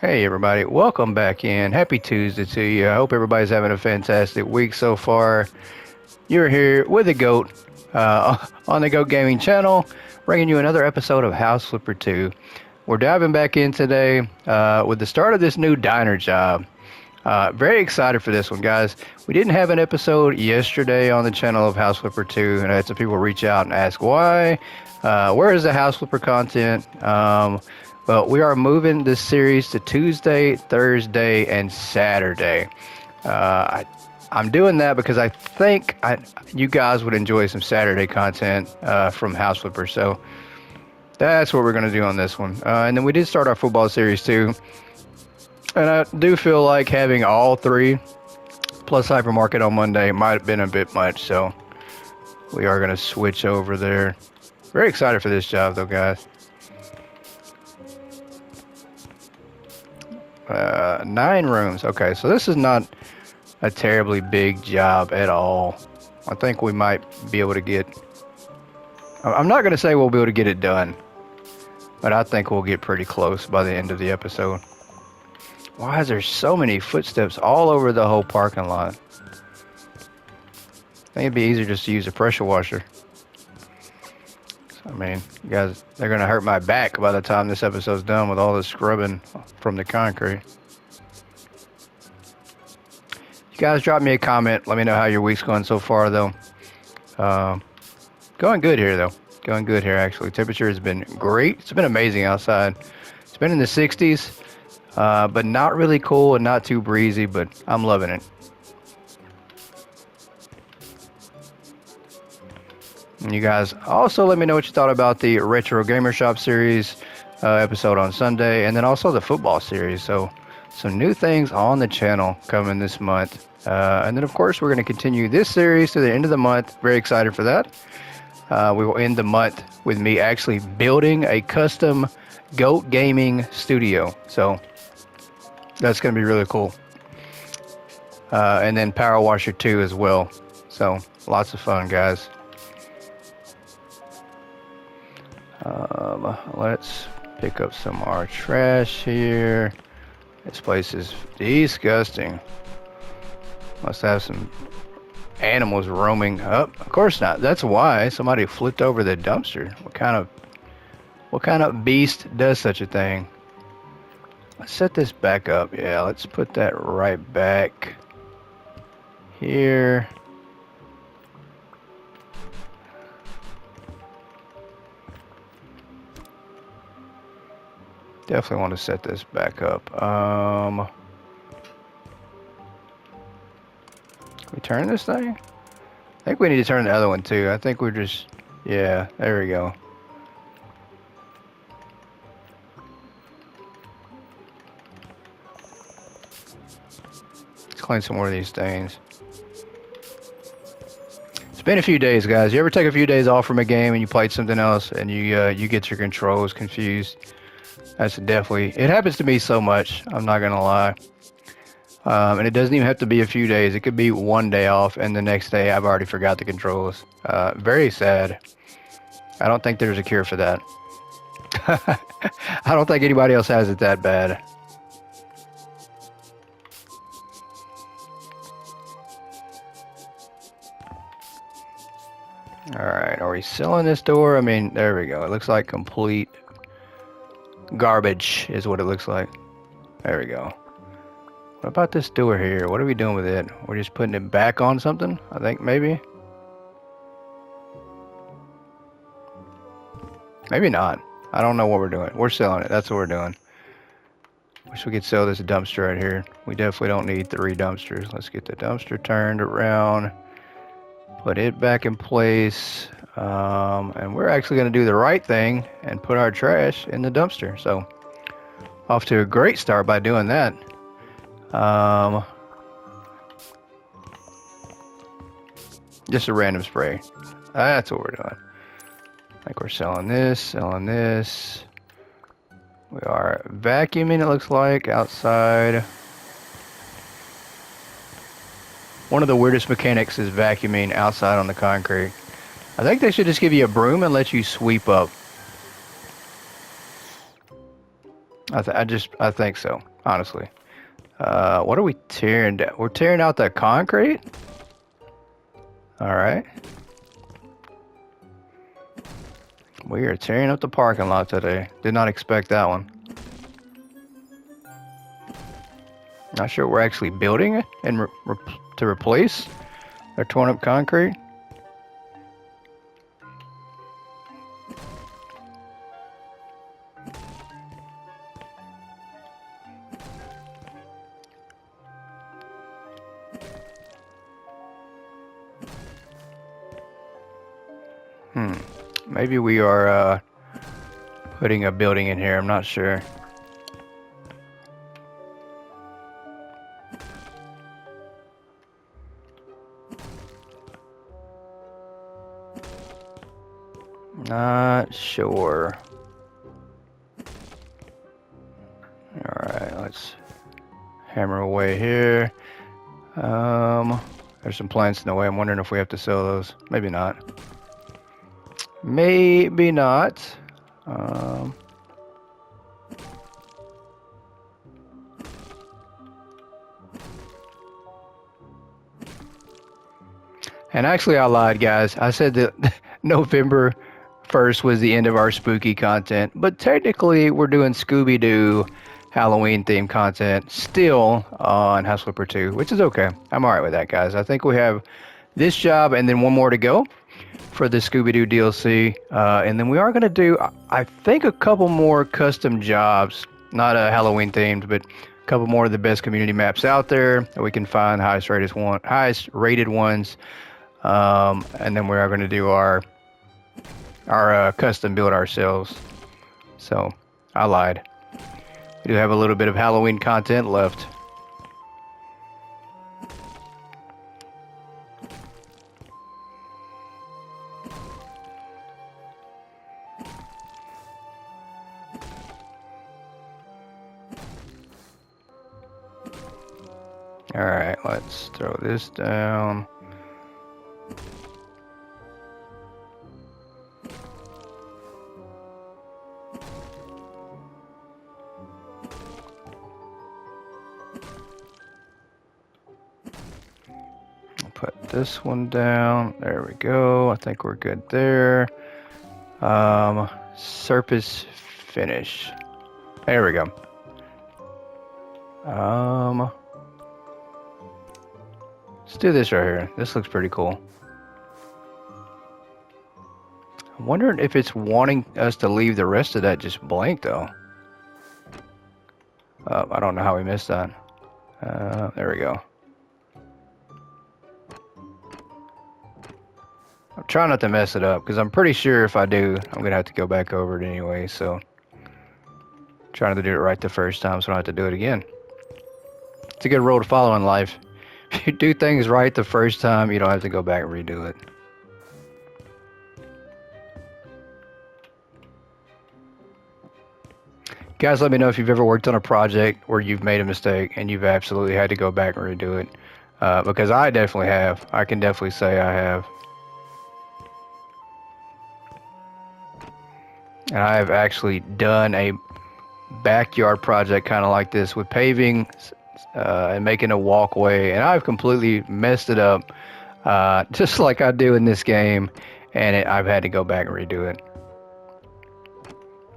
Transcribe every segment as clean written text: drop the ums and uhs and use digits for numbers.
Hey everybody, welcome back in. Happy Tuesday to you. I hope everybody's having a fantastic week so far. You're here with the GOAT on the GOAT Gaming channel, bringing you another episode of House Flipper 2. We're diving back in today with the start of this new diner job. Very excited for this one, guys. We didn't have an episode yesterday on the channel of House Flipper 2, and I had some people reach out and ask why. Where is the House Flipper content? But we are moving this series to Tuesday, Thursday, and Saturday. I'm doing that because I think you guys would enjoy some Saturday content from House Flipper. So that's what we're going to do on this one. And then we did start our football series too. And I do feel like having all three plus hypermarket on Monday might have been a bit much. So we are going to switch over there. Very excited for this job though, guys. 9 rooms. Okay, so this is not a terribly big job at all. I think we might be able to get... I'm not going to say we'll be able to get it done, but I think we'll get pretty close by the end of the episode. Why is there so many footsteps all over the whole parking lot? I think it'd be easier just to use a pressure washer. I mean, you guys, they're going to hurt my back by the time this episode's done with all this scrubbing from the concrete. You guys drop me a comment. Let me know how your week's going so far, though. Going good here, though. Going good here, actually. Temperature has been great. It's been amazing outside. It's been in the 60s, but not really cool and not too breezy, but I'm loving it. And you guys also let me know what you thought about the Retro Gamer Shop series episode on Sunday, and then also the football series. So some new things on the channel coming this month. And then, of course, we're going to continue this series to the end of the month. Very excited for that. We will end the month with me actually building a custom GOAT Gaming studio. So that's going to be really cool. And then Power Washer 2 as well. So lots of fun, guys. Let's pick up some more trash here. This place is disgusting. Must have some animals roaming up. Of course not. That's why somebody flipped over the dumpster. What kind of beast does such a thing? Let's set this back up. Yeah, let's put that right back here. Definitely want to set this back up. Can we turn this thing? I think we need to turn the other one too. I think we're just... Yeah, there we go. Let's clean some more of these things. It's been a few days, guys. You ever take a few days off from a game and you played something else and you get your controls confused? That's definitely... It happens to me so much. I'm not going to lie. And it doesn't even have to be a few days. It could be one day off and the next day I've already forgot the controls. Very sad. I don't think there's a cure for that. I don't think anybody else has it that bad. Alright, are we selling this door? I mean, there we go. It looks like complete garbage is what it looks like. There we go. What about this door here? What are we doing with it? We're just putting it back on something? I think maybe. Maybe not. I don't know what we're doing. We're selling it. That's what we're doing. Wish we could sell this dumpster right here. We definitely don't need 3 dumpsters. Let's get the dumpster turned around. Put it back in place. And we're actually going to do the right thing and put our trash in the dumpster. So, off to a great start by doing that. Just a random spray. That's what we're doing. I think we're selling this. We are vacuuming, it looks like, outside. One of the weirdest mechanics is vacuuming outside on the concrete. I think they should just give you a broom and let you sweep up. I think so, honestly. What are we tearing down? We're tearing out that concrete? All right. We are tearing up the parking lot today. Did not expect that one. Not sure we're actually building it and to replace our torn up concrete. Maybe we are putting a building in here. I'm not sure. Not sure. Alright, let's hammer away here. There's some plants in the way. I'm wondering if we have to sell those. Maybe not. Maybe not. And actually, I lied, guys. I said that November 1st was the end of our spooky content, but technically, we're doing Scooby-Doo Halloween themed content still on House Flipper 2, which is okay. I'm alright with that, guys. I think we have this job and then one more to go for the Scooby-Doo DLC. And then we are going to do, I think, a couple more custom jobs, not Halloween themed, but a couple more of the best community maps out there that we can find, highest rated ones. And then we are going to do our custom build ourselves. So I lied. We do have a little bit of Halloween content left. All right, let's throw this down. Put this one down. There we go. I think we're good there. Surface finish. There we go. Let's do this right here. This looks pretty cool. I'm wondering if it's wanting us to leave the rest of that just blank though. I don't know how we missed that. There we go. I'm trying not to mess it up because I'm pretty sure if I do, I'm gonna have to go back over it anyway. So, trying to do it right the first time, so I don't have to do it again. It's a good rule to follow in life. If you do things right the first time, you don't have to go back and redo it. Guys, let me know if you've ever worked on a project where you've made a mistake and you've absolutely had to go back and redo it. Because I definitely have. I can definitely say I have. And I have actually done a backyard project kind of like this with paving and making a walkway, and I've completely messed it up, just like I do in this game, and I've had to go back and redo it.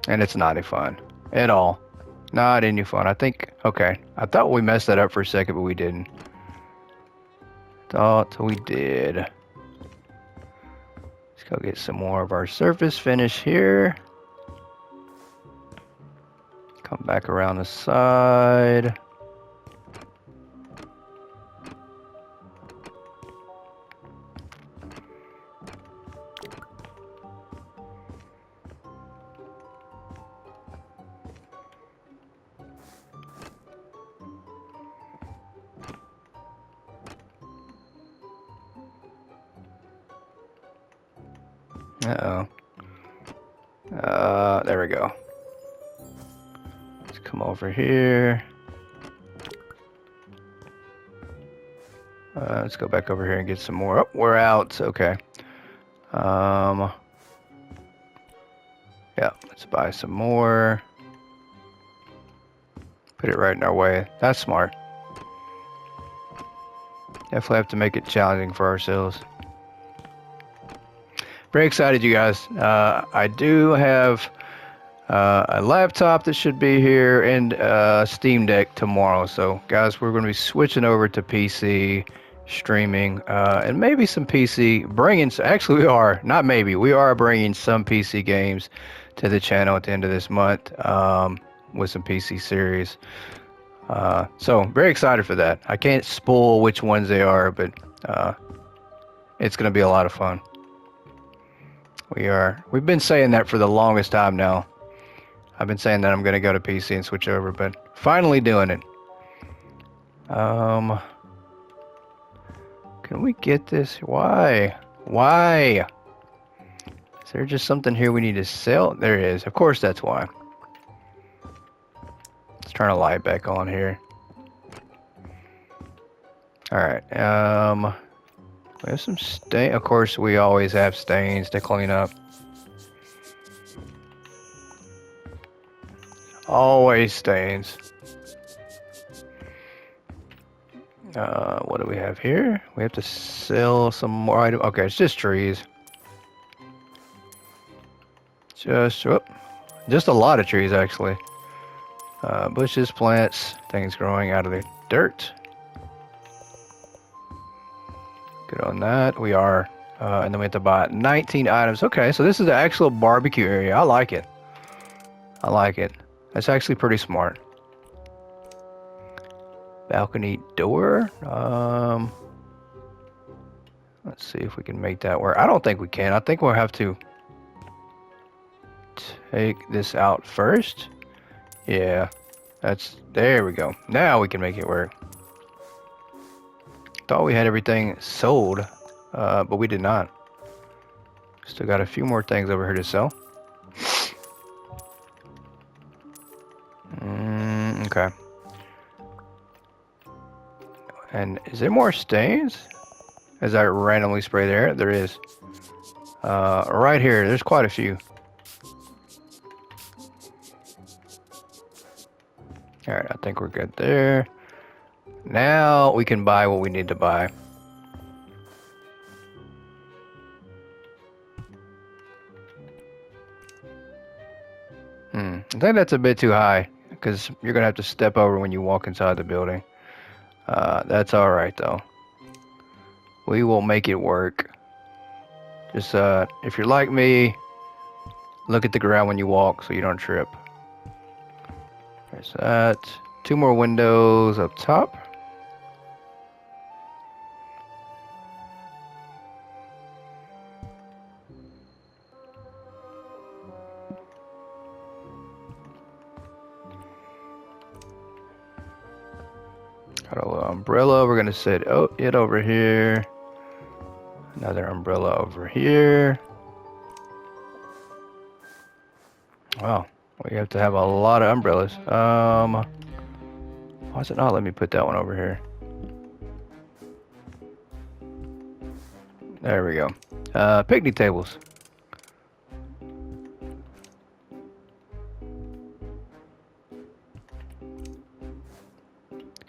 And it's not any fun at all. Not any fun. I think, okay, I thought we messed that up for a second, but we didn't. Thought we did. Let's go get some more of our surface finish here. Come back around the side. Uh-oh. There we go. Let's come over here. Let's go back over here and get some more. Oh, we're out. Okay. Yeah, let's buy some more. Put it right in our way. That's smart. Definitely have to make it challenging for ourselves. Very excited, you guys. I do have a laptop that should be here and a Steam Deck tomorrow. So, guys, we're going to be switching over to PC streaming and maybe some PC bringing. Actually, we are not maybe. We are bringing some PC games to the channel at the end of this month with some PC series. So very excited for that. I can't spoil which ones they are, but it's going to be a lot of fun. We've been saying that for the longest time now. I've been saying that I'm going to go to PC and switch over, but finally doing it. Can we get this? Why? Is there just something here we need to sell? There is. Of course, that's why. Let's turn a light back on here. All right. We have some stain. Of course, we always have stains to clean up. Always stains. What do we have here? We have to sell some more items. Okay, it's just trees. Just a lot of trees, actually. Bushes, plants, things growing out of the dirt. Good on that. We are. And then we have to buy 19 items. Okay, so this is the actual barbecue area. I like it. I like it. That's actually pretty smart. Balcony door. Let's see if we can make that work. I don't think we can. I think we'll have to take this out first. Yeah, there we go. Now we can make it work. Thought we had everything sold, but we did not. Still got a few more things over here to sell. Okay. And is there more stains? As I randomly spray there? There is. Right here, there's quite a few. Alright, I think we're good there. Now we can buy what we need to buy. I think that's a bit too high, because you're going to have to step over when you walk inside the building. That's alright, though. We will make it work. Just, if you're like me, look at the ground when you walk so you don't trip. There's that. 2 more windows up top. Got a little umbrella. We're gonna set it over here. Another umbrella over here. Wow, we have to have a lot of umbrellas. Why is it not letting me put that one over here? There we go. Picnic tables.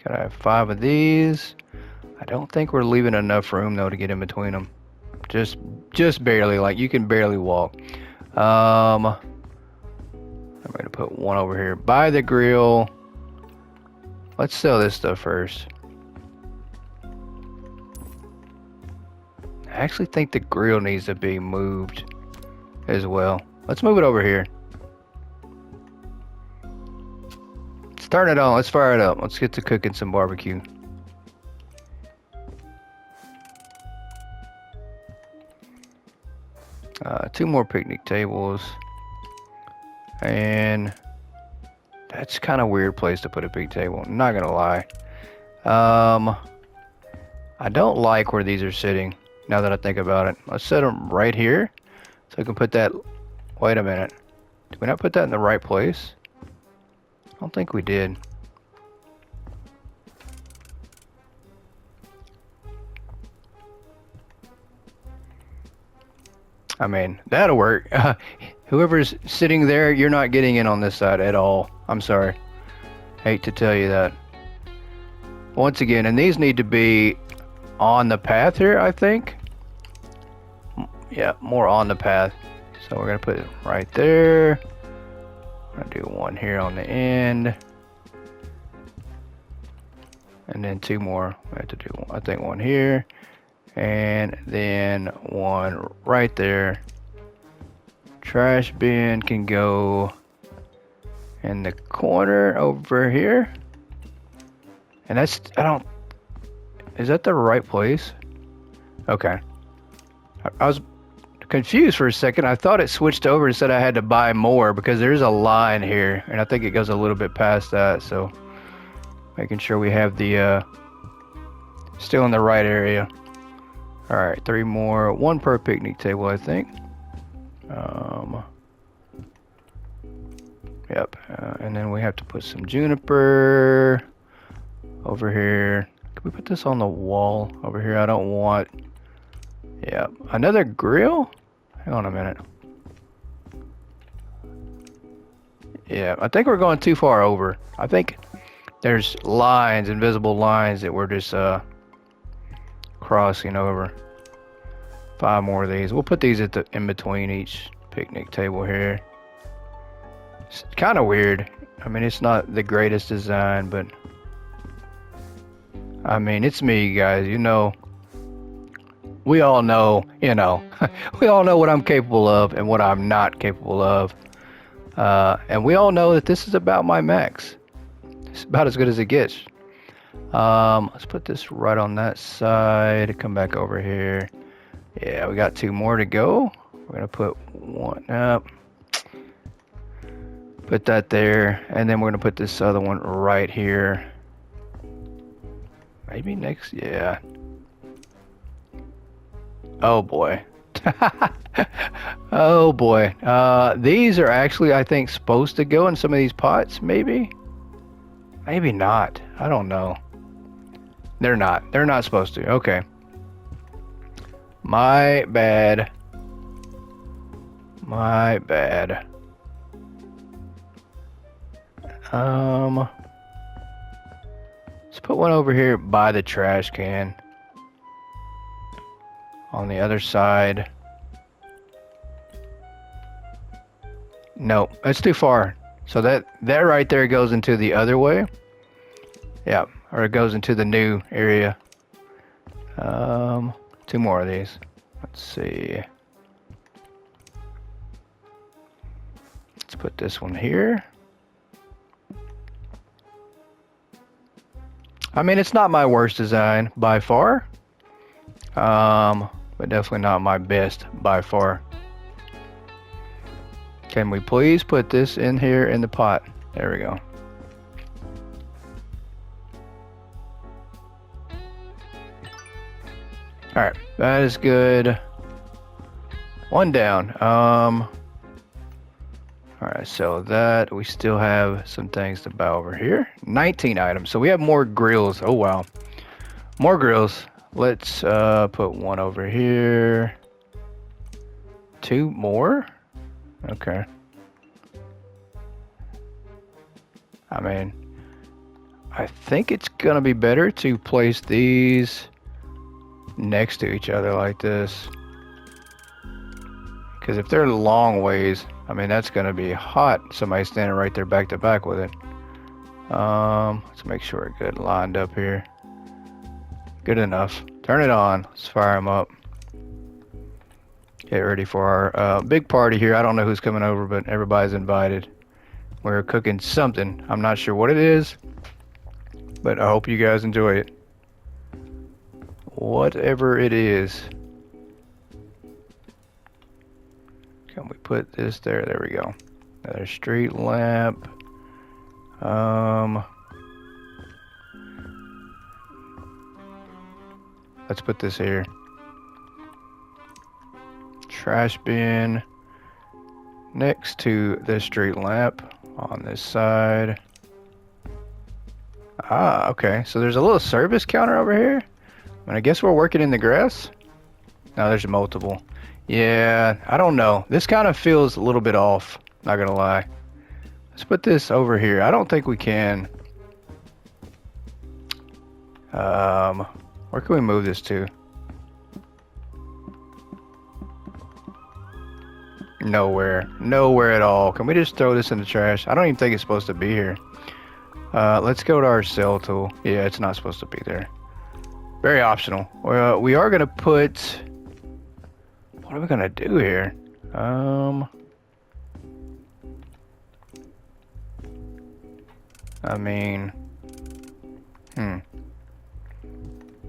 Gotta have 5 of these. I don't think we're leaving enough room though to get in between them. Just barely, like you can barely walk. I'm gonna put 1 over here by the grill. Let's sell this stuff first. I actually think the grill needs to be moved as well. Let's move it over here. Let's turn it on. Let's fire it up. Let's get to cooking some barbecue. Two more picnic tables. And that's kind of weird place to put a big table. I'm not gonna lie. I don't like where these are sitting now that I think about it. Let's set them right here so we can put that. Wait a minute. Did we not put that in the right place? I don't think we did. I mean, that'll work. Whoever's sitting there, you're not getting in on this side at all. I'm sorry. Hate to tell you that. Once again, and these need to be on the path here, I think. Yeah, more on the path. So we're gonna put it right there. I'm gonna do one here on the end. And then two more. We have to do, I think, one here. And then one right there. Trash bin can go in the corner over here. And that's, I don't, is that the right place? Okay. I was confused for a second. I thought it switched over and said I had to buy more because there's a line here. And I think it goes a little bit past that. So making sure we have the, still in the right area. All right, 3 more. 1 per picnic table, I think. Yep. And then we have to put some juniper over here. Can we put this on the wall over here? I don't want. Yeah, another grill? Hang on a minute. Yeah, I think we're going too far over. I think there's lines, invisible lines that we're just crossing over. 5 more of these. We'll put these at the in between each picnic table here. It's kind of weird. I mean, it's not the greatest design, but I mean, it's me, guys. You know, we all know, you know, we all know what I'm capable of and what I'm not capable of. And we all know that this is about my max. It's about as good as it gets. Let's put this right on that side. Come back over here. Yeah, we got 2 more to go. We're gonna put 1 up. Put that there, and then we're gonna put this other one right here. Maybe next, yeah. Oh boy. Oh boy. These are actually, I think, supposed to go in some of these pots, maybe? Maybe not. I don't know. They're not. They're not supposed to. Okay. My bad. My bad. Let's put one over here by the trash can. On the other side. No, that's too far. So that right there goes into the other way. Yeah, or it goes into the new area. 2 more of these. Let's see. Let's put this one here. I mean, it's not my worst design by far. But definitely not my best by far. Can we please put this in here in the pot? There we go. Alright, that is good. 1 down. Alright, so that we still have some things to buy over here. 19 items. So we have more grills. Oh wow. More grills. Let's put 1 over here. 2 more? Okay. I mean, I think it's gonna be better to place these next to each other like this. Because if they're long ways, I mean, that's gonna be hot. Somebody standing right there back to back with it. Let's make sure we're good lined up here. Good enough. Turn it on. Let's fire them up. Get ready for our big party here. I don't know who's coming over, but everybody's invited. We're cooking something. I'm not sure what it is, but I hope you guys enjoy it. Whatever it is. Can we put this there? There we go. Another street lamp. Let's put this here. Trash bin next to the street lamp on this side. Ah, okay. So there's a little service counter over here. And I guess we're working in the grass. No, there's multiple. Yeah, I don't know. This kind of feels a little bit off. Not gonna lie. Let's put this over here. I don't think we can. Where can we move this to? Nowhere. Nowhere at all. Can we just throw this in the trash? I don't even think it's supposed to be here. Let's go to our cell tool. Yeah, it's not supposed to be there. Very optional. Well, we are gonna put... What are we gonna do here? I mean...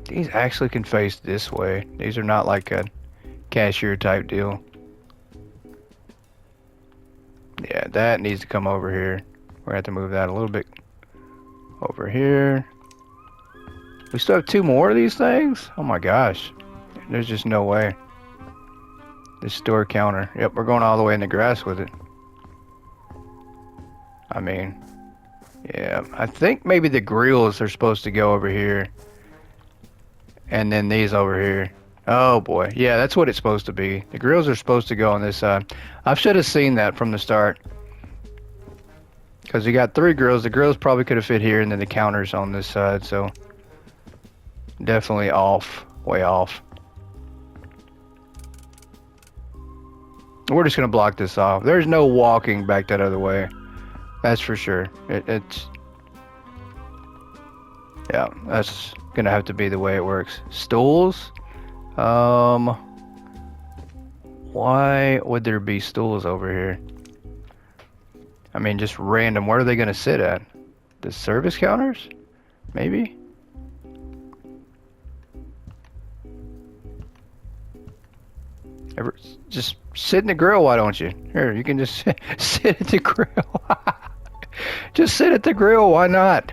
These actually can face this way. These are not like a cashier type deal. Yeah, that needs to come over here. We're gonna have to move that a little bit over here. We still have 2 more of these things? Oh my gosh. There's just no way. This store counter. Yep, we're going all the way in the grass with it. I mean, yeah, I think maybe the grills are supposed to go over here. And then these over here. Oh boy. Yeah, that's what it's supposed to be. The grills are supposed to go on this side. I should have seen that from the start. Because you got 3 grills. The grills probably could have fit here, and then the counters on this side. So definitely off. Way off. We're just going to block this off. There's no walking back that other way. That's for sure. It's... Yeah, that's going to have to be the way it works. Stools? Why would there be stools over here? I mean, just random. Where are they going to sit at? The service counters? Maybe? Just sit in the grill, why don't you? Here, you can just sit at the grill. Just sit at the grill, why not?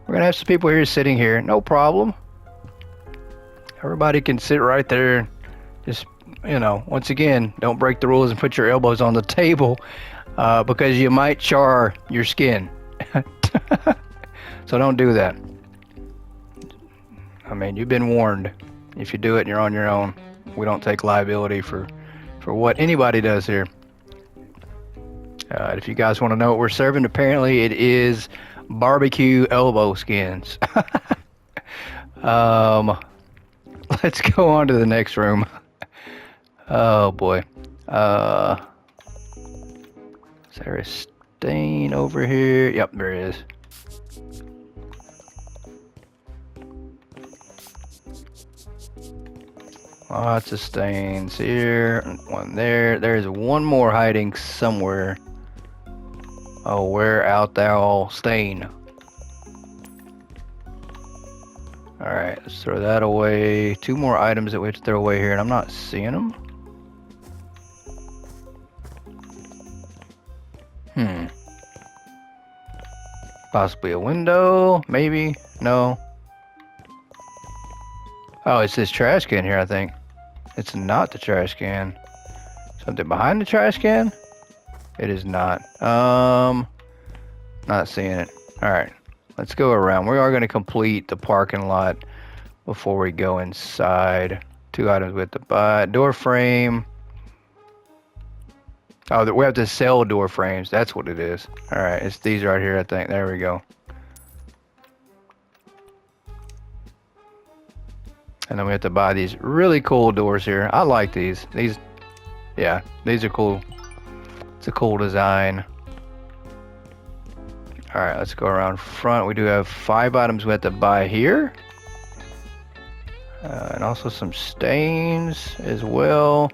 We're going to have some people here sitting here. No problem. Everybody can sit right there. Just, you know, once again, don't break the rules and put your elbows on the table because you might char your skin. So don't do that. I mean, you've been warned. If you do it and you're on your own, we don't take liability for what anybody does here. If you guys want to know what we're serving, apparently it is barbecue elbow skins. Let's go on to the next room. Oh boy. Is there a stain over here? Yep, there is. Lots of stains here. One there. There's one more hiding somewhere. Oh, where out thou stain? Alright, let's throw that away. 2 more items that we have to throw away here, and I'm not seeing them. Possibly a window, maybe? No. Oh, it's this trash can here, I think. It's not the trash can. Something behind the trash can? It is not. Not seeing it. Alright, let's go around. We are going to complete the parking lot before we go inside. 2 items with the buy. Door frame. Oh, we have to sell door frames. That's what it is. Alright, it's these right here, I think. There we go. And then we have to buy these really cool doors here. I like these. Yeah, these are cool. It's a cool design. Alright, let's go around front. We do have 5 items we have to buy here. And also some stains as well.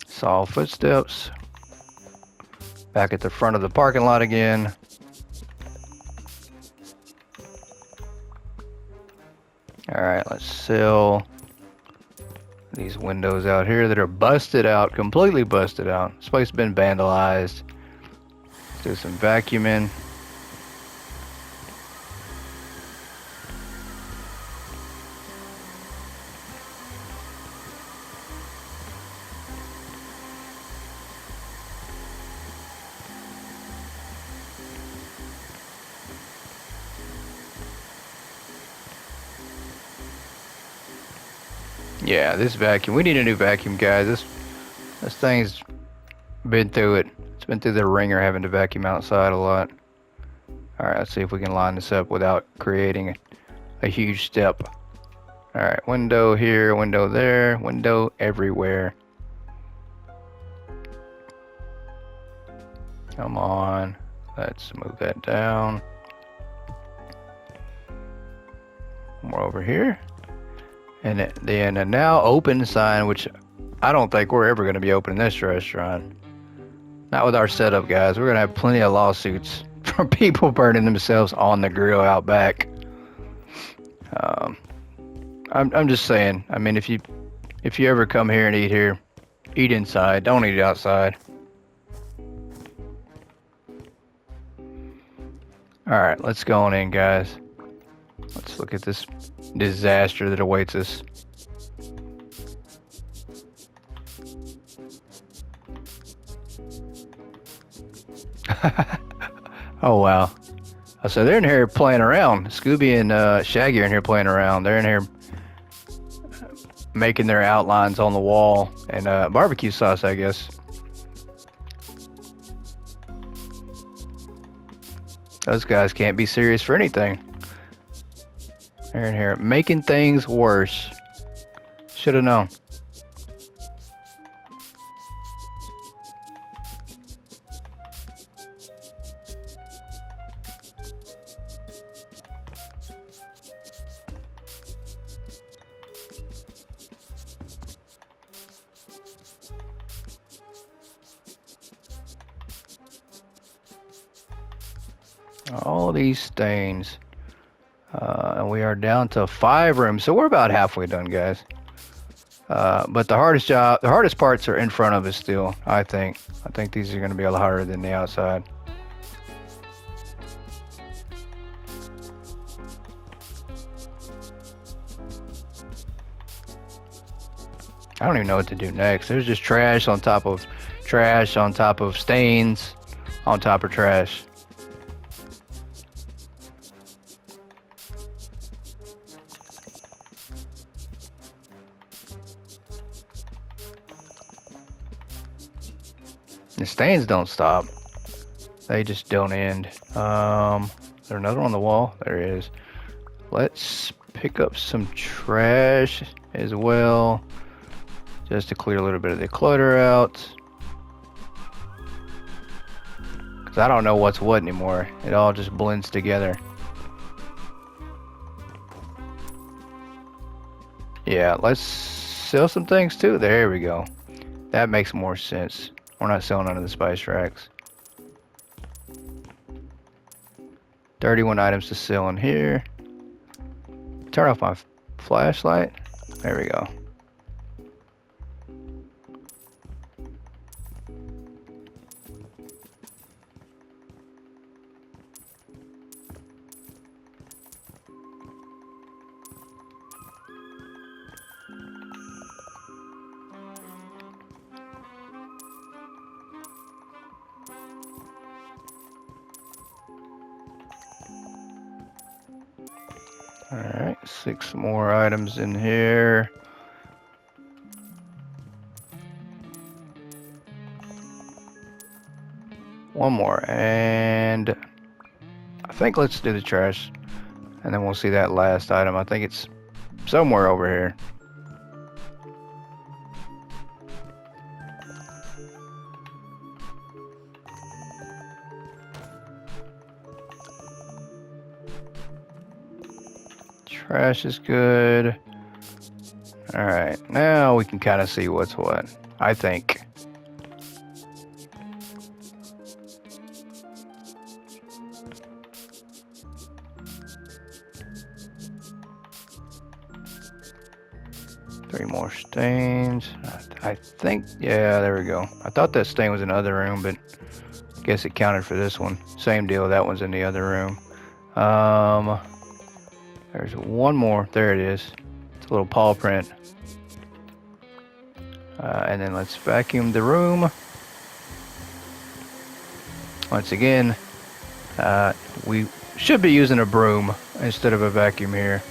Saw footsteps. Back at the front of the parking lot again. Alright, let's sell these windows out here that are busted out, completely busted out. This place has been vandalized. Let's do some vacuuming. Yeah, this vacuum. We need a new vacuum, guys. This thing's been through it. It's been through the ringer having to vacuum outside a lot. All right, let's see if we can line this up without creating a huge step. All right, window here, window there, window everywhere. Come on, let's move that down. More over here. And then a now open sign, which I don't think we're ever going to be opening this restaurant. Not with our setup, guys. We're going to have plenty of lawsuits from people burning themselves on the grill out back. I'm just saying. I mean, if you ever come here and eat here, eat inside. Don't eat outside. All right, let's go on in, guys. Let's look at this disaster that awaits us. Oh, wow. So they're in here playing around. Scooby and Shaggy are in here playing around. They're in here making their outlines on the wall. And barbecue sauce, I guess. Those guys can't be serious for anything. They're in here making things worse. Should have known. All these stains. And we are down to 5 rooms, so we're about halfway done, guys. But the hardest parts are in front of us still, I think. I think these are going to be a lot harder than the outside. I don't even know what to do next. There's just trash on top of trash on top of stains on top of trash. The stains don't stop. They just don't end. Is there another one on the wall? There is. Let's pick up some trash as well, just to clear a little bit of the clutter out. Because I don't know what's what anymore. It all just blends together. Yeah, let's sell some things too. There we go. That makes more sense. We're not selling under the spice racks. 31 items to sell in here. Turn off my flashlight. There we go. Alright, 6 more items in here. One more, and I think let's do the trash, and then we'll see that last item. I think it's somewhere over here. Trash is good. Alright, now we can kind of see what's what, I think. Three more stains. I think, yeah, there we go. I thought that stain was in the other room, but I guess it counted for this one. Same deal, that one's in the other room. There's one more. There it is. It's a little paw print. And then let's vacuum the room. Once again, we should be using a broom instead of a vacuum here.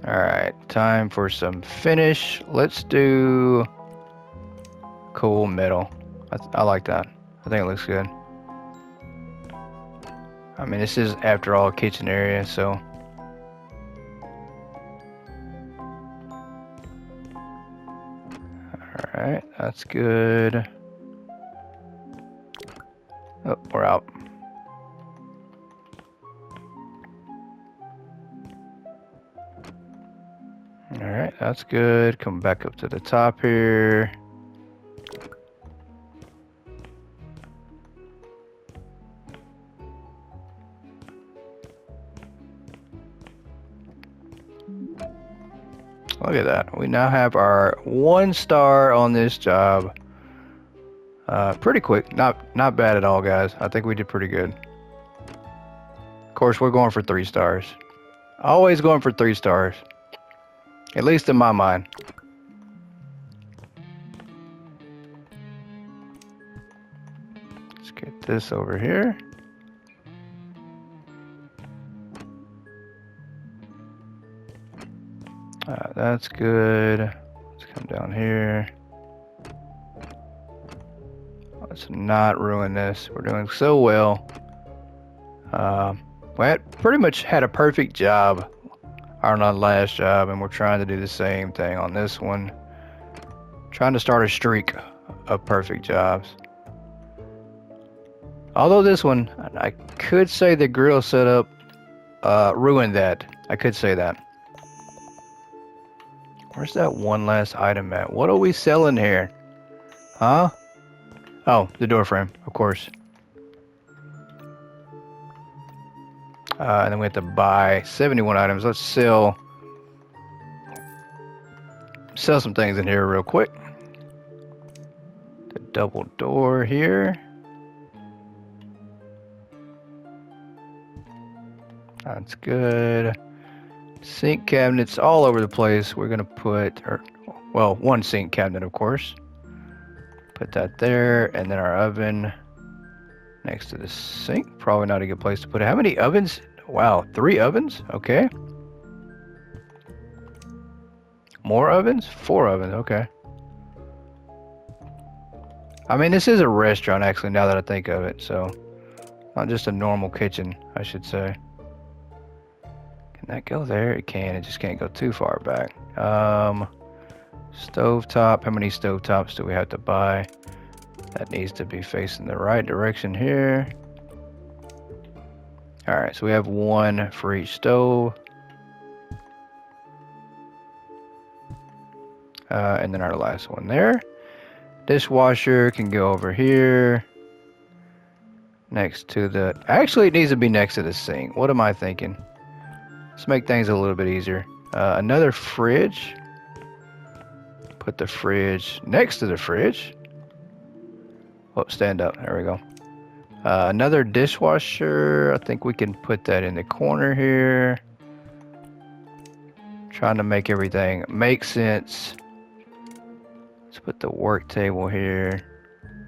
Alright, time for some finish. Let's do cool metal. I like that. I think it looks good. I mean, this is, after all, a kitchen area, so... Alright, that's good. Oh, we're out. Alright, that's good. Come back up to the top here. Look at that. We now have our 1 star on this job. Pretty quick. Not bad at all, guys. I think we did pretty good. Of course, we're going for 3 stars. Always going for 3 stars. At least in my mind. Let's get this over here. That's good. Let's come down here. Let's not ruin this. We're doing so well. We pretty much had a perfect job on our last job, and we're trying to do the same thing on this one. Trying to start a streak of perfect jobs. Although this one, I could say the grill setup ruined that. I could say that. Where's that one last item at? What are we selling here? Huh? Oh, the door frame, of course. And then we have to buy 71 items. Let's sell some things in here real quick. The double door here. That's good. Sink cabinets all over the place. We're gonna put, well, 1 sink cabinet, of course. Put that there, and then our oven next to the sink. Probably not a good place to put it. How many ovens? Wow, 3 ovens? Okay. More ovens? 4 ovens, okay. I mean, this is a restaurant, actually, now that I think of it, so not just a normal kitchen, I should say. Can that go there? It can. It just can't go too far back. Stovetop. How many stovetops do we have to buy? That needs to be facing the right direction here. Alright, so we have 1 for each stove. And then our last one there. Dishwasher can go over here. Next to the... Actually, it needs to be next to the sink. What am I thinking? Let's make things a little bit easier. Another fridge. Put the fridge next to the fridge. Oh, stand up. There we go. Another dishwasher. I think we can put that in the corner here. Trying to make everything make sense. Let's put the work table here.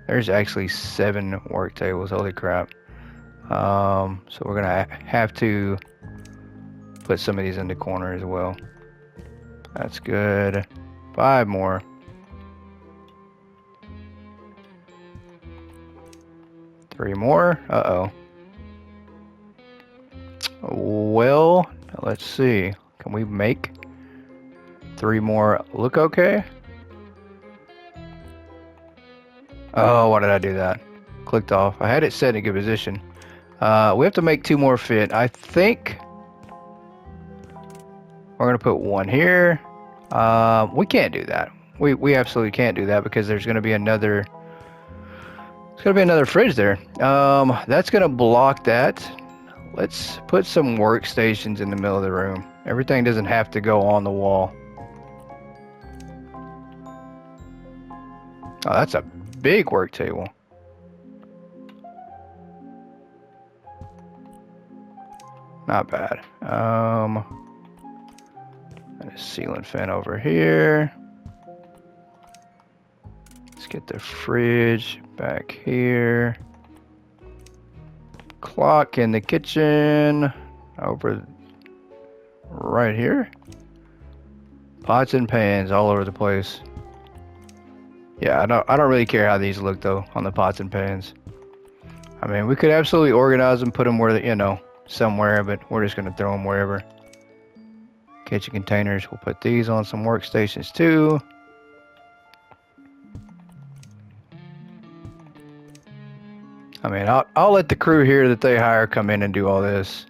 There's actually 7 work tables. Holy crap. So we're gonna have to put some of these in the corner as well. That's good. 5 more. Three more. Uh-oh. Well, let's see. Can we make 3 more look okay? Oh, why did I do that? Clicked off. I had it set in a good position. We have to make 2 more fit. I think we're going to put 1 here. We can't do that. We absolutely can't do that because there's going to be another... There's going to be another fridge there. That's going to block that. Let's put some workstations in the middle of the room. Everything doesn't have to go on the wall. Oh, that's a big work table. Not bad. And a ceiling fan over here. Let's get the fridge back here. Clock in the kitchen over right here. Pots and pans all over the place. Yeah, I don't really care how these look though on the pots and pans. I mean, we could absolutely organize them, put them where they, somewhere, but we're just gonna throw them wherever. Kitchen containers, we'll put these on some workstations too. I mean, I'll let the crew here that they hire come in and do all this.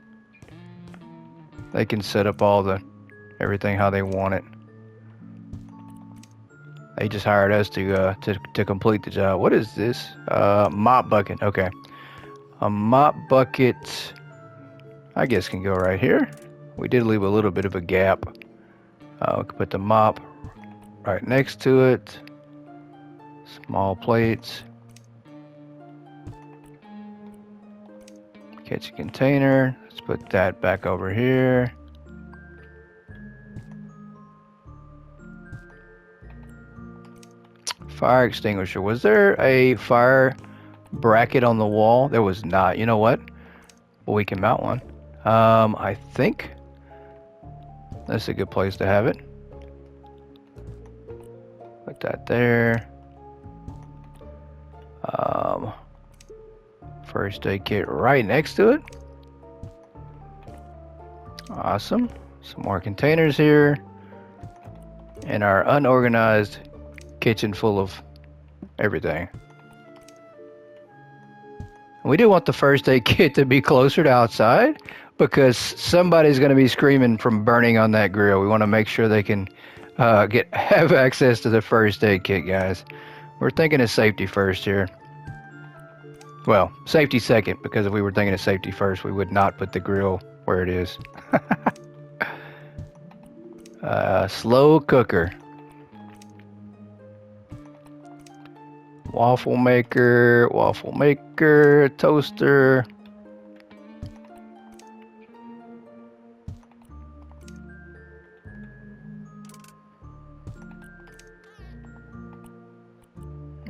They can set up everything how they want it. They just hired us to complete the job. What is this? Mop bucket. Okay. A mop bucket, I guess, can go right here. We did leave a little bit of a gap. We could put the mop right next to it. Small plates. Kitchen container. Let's put that back over here. Fire extinguisher. Was there a fire bracket on the wall? There was not. You know what? Well, we can mount one. I think that's a good place to have it. Put that there. First aid kit right next to it. Awesome. Some more containers here. And our unorganized kitchen full of everything. We do want the first aid kit to be closer to outside because somebody's going to be screaming from burning on that grill. We want to make sure they can have access to the first aid kit, guys. We're thinking of safety first here. Well, safety second, because if we were thinking of safety first, we would not put the grill where it is. Slow cooker. Waffle maker, toaster.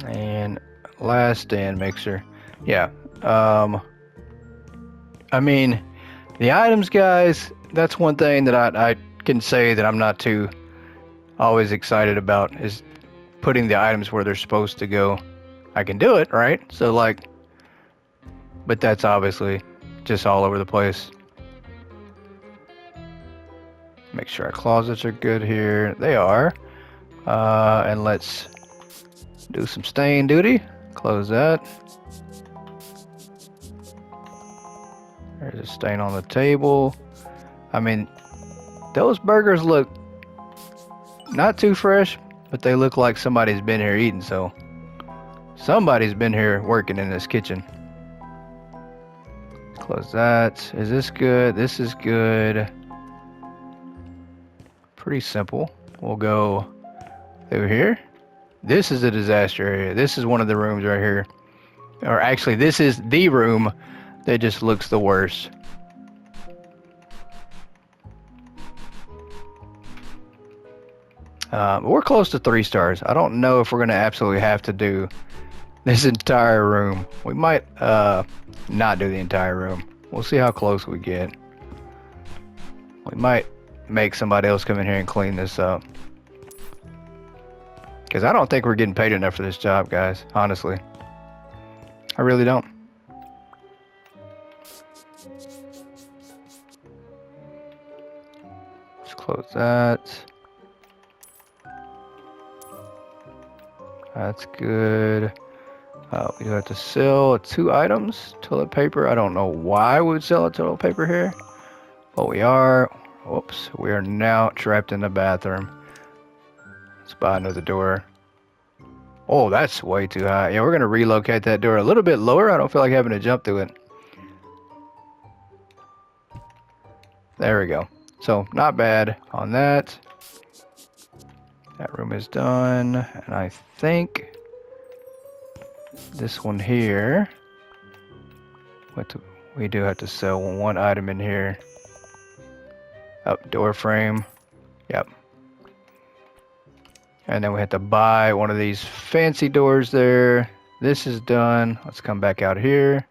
And last stand mixer. Yeah. I mean, the items, guys, that's one thing that I can say that I'm not too always excited about is putting the items where they're supposed to go. I can do it, right? So like, but that's obviously just all over the place. Make sure our closets are good here. They are. And let's do some stain duty. Close that. There's a stain on the table. I mean, those burgers look not too fresh, but they look like somebody's been here eating, so somebody's been here working in this kitchen. Close that. Is this good? This is good. Pretty simple. We'll go through here. This is a disaster area. This is one of the rooms right here. Or actually, this is the room that just looks the worst. We're close to 3 stars. I don't know if we're going to absolutely have to do this entire room. We might not do the entire room. We'll see how close we get. We might make somebody else come in here and clean this up. Because I don't think we're getting paid enough for this job, guys. Honestly. I really don't. Let's close that. That's good. We do have to sell 2 items. Toilet paper. I don't know why we would sell a toilet paper here. But we are. Whoops. We are now trapped in the bathroom. Let's buy another door. Oh, that's way too high. Yeah, we're going to relocate that door a little bit lower. I don't feel like having to jump through it. There we go. So, not bad on that. That room is done. And I think this one here, we do have to sell 1 item in here. Oh, door frame. Yep. And then we have to buy one of these fancy doors there. This is done. Let's come back out here.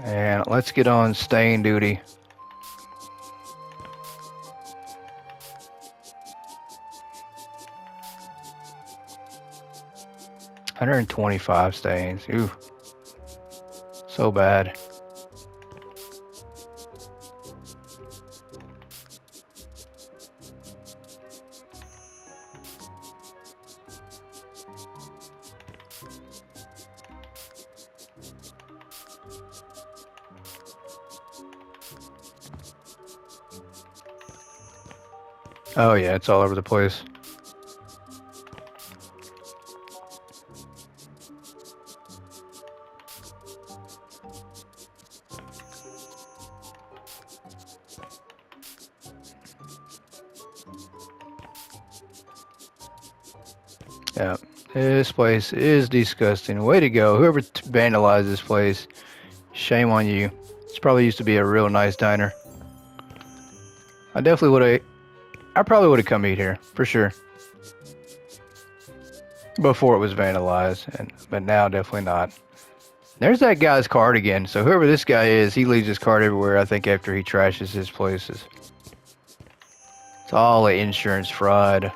And let's get on stain duty. $125 stains. Ooh. So bad. Oh yeah, it's all over the place. Yeah, this place is disgusting. Way to go. Whoever vandalized this place, shame on you. This probably used to be a real nice diner. I probably would have come eat here, for sure. Before it was vandalized, but now definitely not. There's that guy's card again. So whoever this guy is, he leaves his card everywhere, I think, after he trashes his places. It's all an insurance fraud.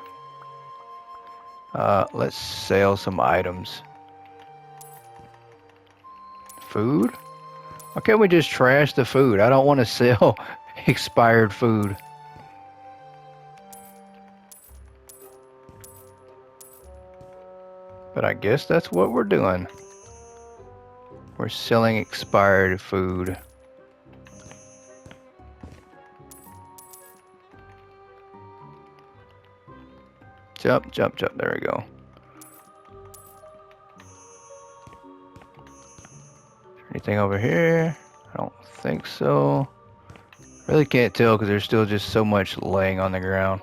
Let's sell some items. Food? Why can't we just trash the food? I don't want to sell expired food. But I guess that's what we're doing. We're selling expired food. Jump, jump, jump. There we go. Anything over here? I don't think so. Really can't tell because there's still just so much laying on the ground.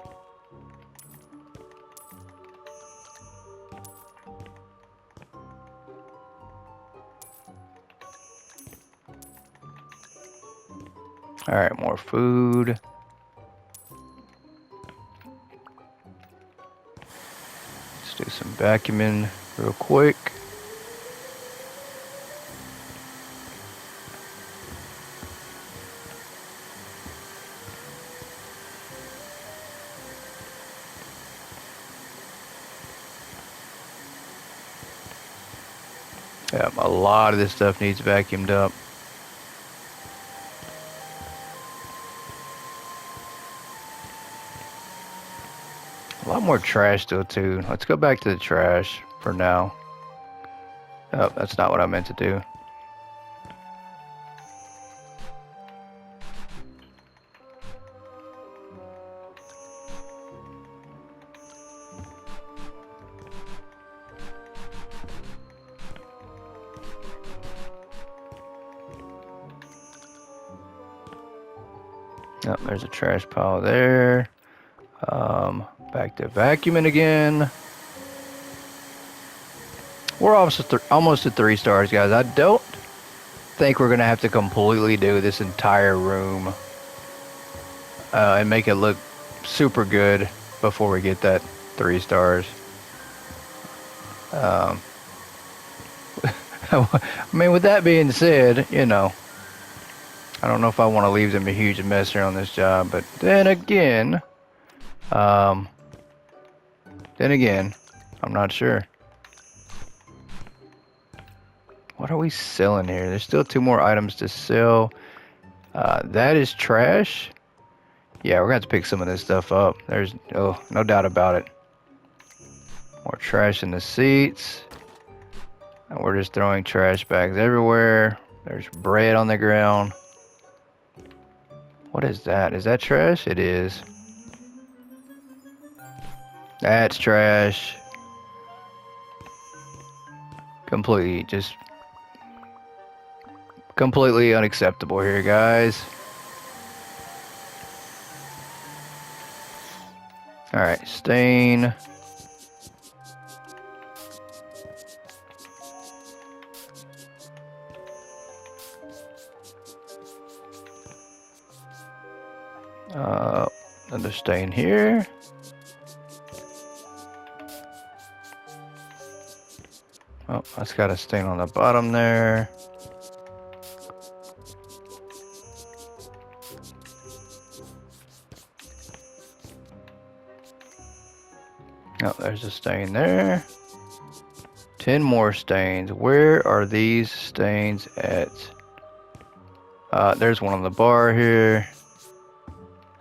Alright, more food. Let's do some vacuuming real quick. Yeah, a lot of this stuff needs vacuumed up. A lot more trash still too. Let's go back to the trash for now. Oh, that's not what I meant to do. Oh, there's a trash pile there. Back to vacuuming again. We're almost at 3 stars, guys. I don't think we're gonna have to completely do this entire room and make it look super good before we get that 3 stars. I mean, with that being said, you know, I don't know if I want to leave them a huge mess here on this job, but then again, I'm not sure. What are we selling here? There's still 2 more items to sell. That is trash. Yeah, we're gonna have to pick some of this stuff up. There's no doubt about it. More trash in the seats. And we're just throwing trash bags everywhere. There's bread on the ground. What is that? Is that trash? It is. That's trash. Completely unacceptable here, guys. Alright, stain. Another stain here. Oh, that's got a stain on the bottom there. Oh, there's a stain there. 10 more stains. Where are these stains at? There's one on the bar here.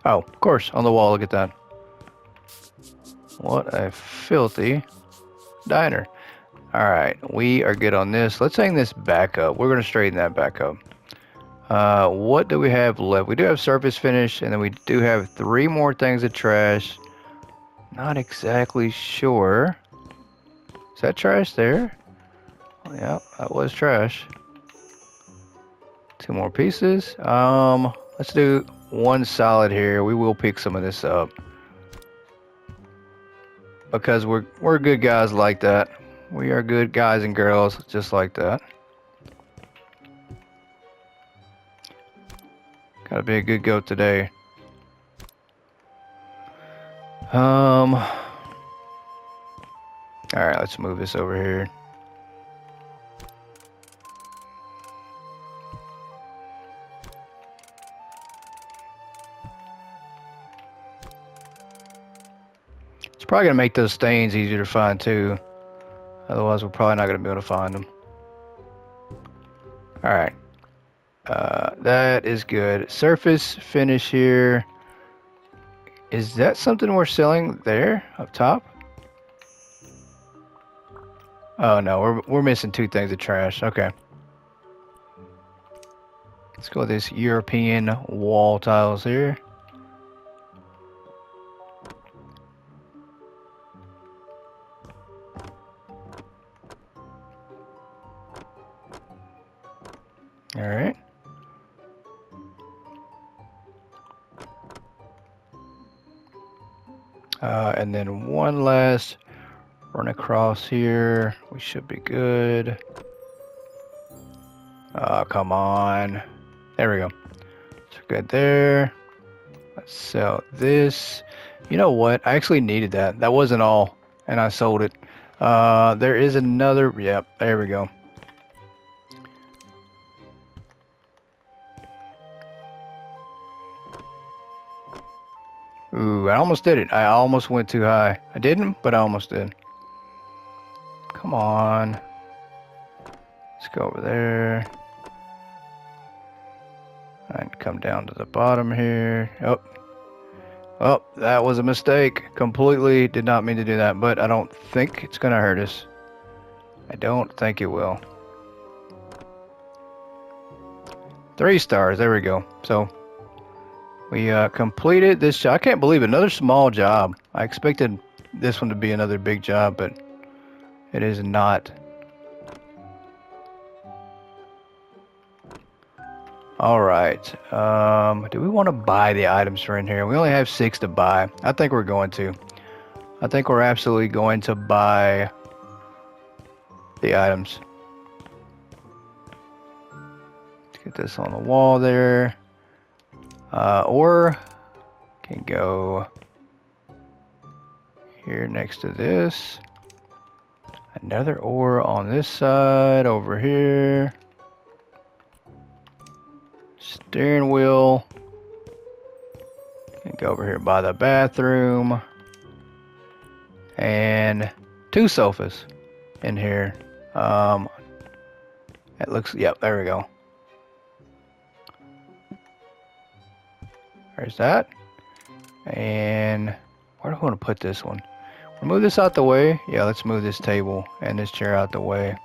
Oh, of course, on the wall. Look at that. What a filthy diner. Alright, we are good on this. Let's hang this back up. We're going to straighten that back up. What do we have left? We do have surface finish, and then we do have 3 more things of trash. Not exactly sure. Is that trash there? Oh, yeah, that was trash. 2 more pieces. Let's do 1 solid here. We will pick some of this up. Because we're good guys like that. We are good guys and girls just like that. Gotta be a good goat today. Alright, let's move this over here. It's probably gonna make those stains easier to find too. Otherwise, we're probably not gonna be able to find them. Alright. That is good. Surface finish here. Is that something we're selling there up top? Oh no, we're missing 2 things of trash. Okay. Let's go with this European wall tiles here. All right. And then 1 last run across here. We should be good. Come on. There we go. So good there. Let's sell this. You know what? I actually needed that. That wasn't all, and I sold it. There is another. Yep, there we go. Ooh, I almost did it. I almost went too high. I didn't, but I almost did. Come on. Let's go over there. And come down to the bottom here. Oh. Oh, that was a mistake. Completely did not mean to do that, but I don't think it's going to hurt us. I don't think it will. 3 stars. There we go. So we completed this job. I can't believe it. Another small job. I expected this one to be another big job, but it is not. All right. Do we want to buy the items for in here? We only have 6 to buy. I think we're going to. I think we're absolutely going to buy the items. Let's get this on the wall there. Or can go here next to this. Another ore on this side over here. Steering wheel. Can go over here by the bathroom. And 2 sofas in here. It looks, yep, there we go. There's that. And where do I want to put this one? We'll move this out the way. Yeah, let's move this table and this chair out the way.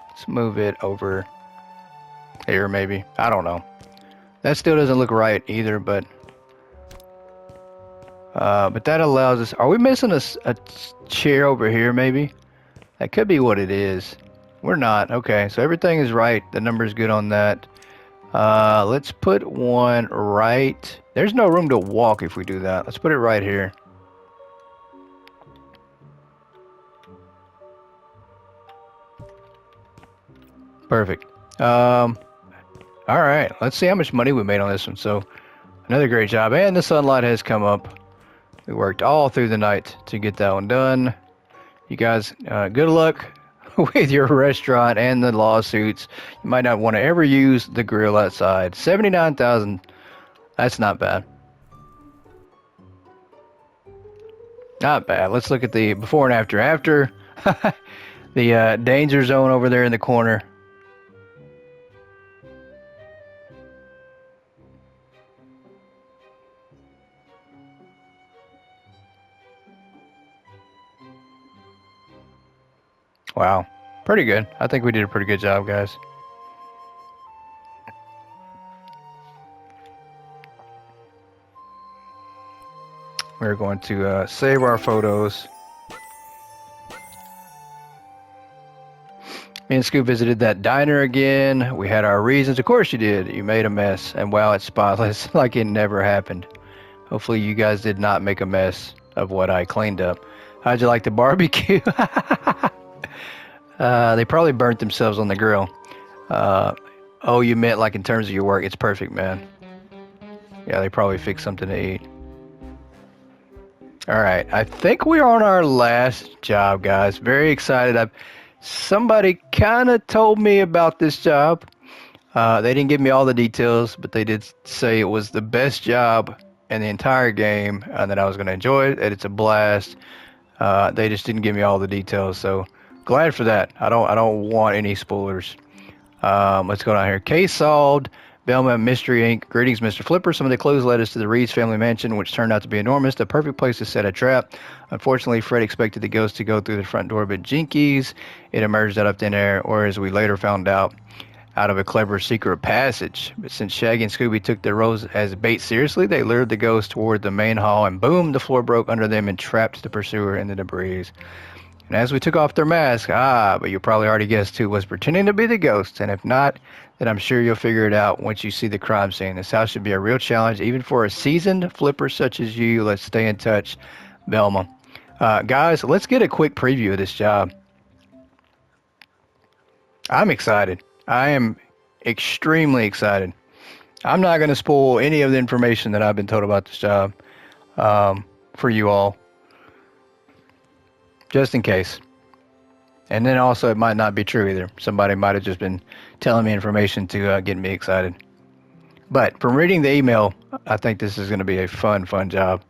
Let's move it over here maybe. I don't know. That still doesn't look right either, but that allows us. Are we missing a chair over here maybe? That could be what it is. We're not. Okay, so everything is right. The number's good on that. Let's put one right. There's no room to walk if we do that. Let's put it right here. Perfect. All right. Let's see how much money we made on this one. So, another great job. And the sunlight has come up. We worked all through the night to get that one done. You guys, good luck with your restaurant and the lawsuits, you might not want to ever use the grill outside. 79,000. That's not bad. Not bad. Let's look at the before and after. After the danger zone over there in the corner. Wow. Pretty good. I think we did a pretty good job, guys. We're going to save our photos. Me and Scoop visited that diner again. We had our reasons. Of course you did. You made a mess. And wow, it's spotless like it never happened. Hopefully you guys did not make a mess of what I cleaned up. How'd you like the barbecue? They probably burnt themselves on the grill. Oh, you meant like in terms of your work. It's perfect, man. Yeah, they probably fixed something to eat. All right, I think we're on our last job, guys. Very excited. Somebody kind of told me about this job. They didn't give me all the details, but they did say it was the best job in the entire game and that I was going to enjoy it, that it's a blast. They just didn't give me all the details, so glad for that. I don't want any spoilers. Let's go down here. Case solved. Belma Mystery Inc. Greetings, Mr. Flipper. Some of the clues led us to the Reed's family mansion, which turned out to be enormous. The perfect place to set a trap. Unfortunately, Fred expected the ghost to go through the front door, but jinkies, it emerged out of thin air, or as we later found out of a clever secret passage. But since Shaggy and Scooby took their roles as bait seriously, they lured the ghost toward the main hall, and boom, the floor broke under them and trapped the pursuer in the debris. And as we took off their masks, but you probably already guessed who was pretending to be the ghost, and if not, then I'm sure you'll figure it out once you see the crime scene. This house should be a real challenge, even for a seasoned flipper such as you. Let's stay in touch, Belma. Guys, let's get a quick preview of this job. I'm excited. I am extremely excited. I'm not going to spoil any of the information that I've been told about this job for you all, just in case. And then also, it might not be true either. Somebody might have just been telling me information to get me excited. But from reading the email, I think this is going to be a fun job.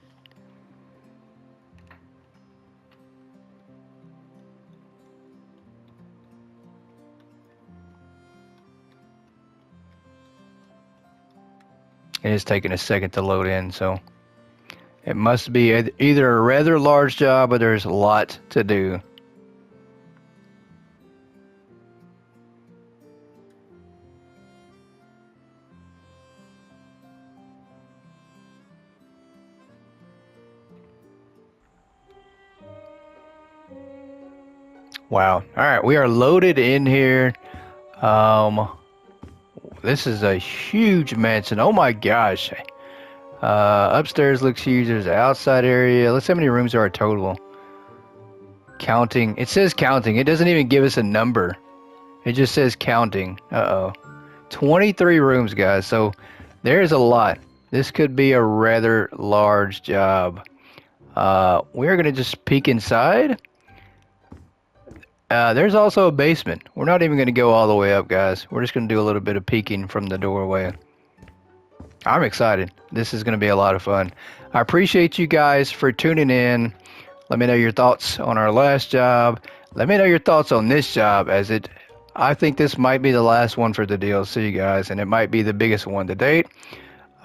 It is taking a second to load in, so it must be either a rather large job or there's a lot to do. Wow. All right, we are loaded in here. This is a huge mansion. Oh my gosh. Upstairs looks huge. There's an outside area. Let's see how many rooms there are total. Counting. It says counting. It doesn't even give us a number. It just says counting. 23 rooms, guys. So there's a lot. This could be a rather large job. We're going to just peek inside. There's also a basement. We're not even going to go all the way up, guys. We're just going to do a little bit of peeking from the doorway. I'm excited. This is going to be a lot of fun. I appreciate you guys for tuning in. Let me know your thoughts on our last job. Let me know your thoughts on this job, I think this might be the last one for the DLC, guys, and it might be the biggest one to date.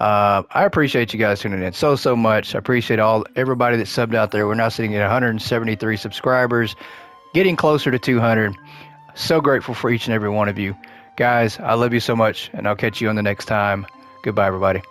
I appreciate you guys tuning in so much. I appreciate everybody that subbed out there. We're now sitting at 173 subscribers, getting closer to 200. So grateful for each and every one of you. Guys, I love you so much, and I'll catch you on the next time. Goodbye, everybody.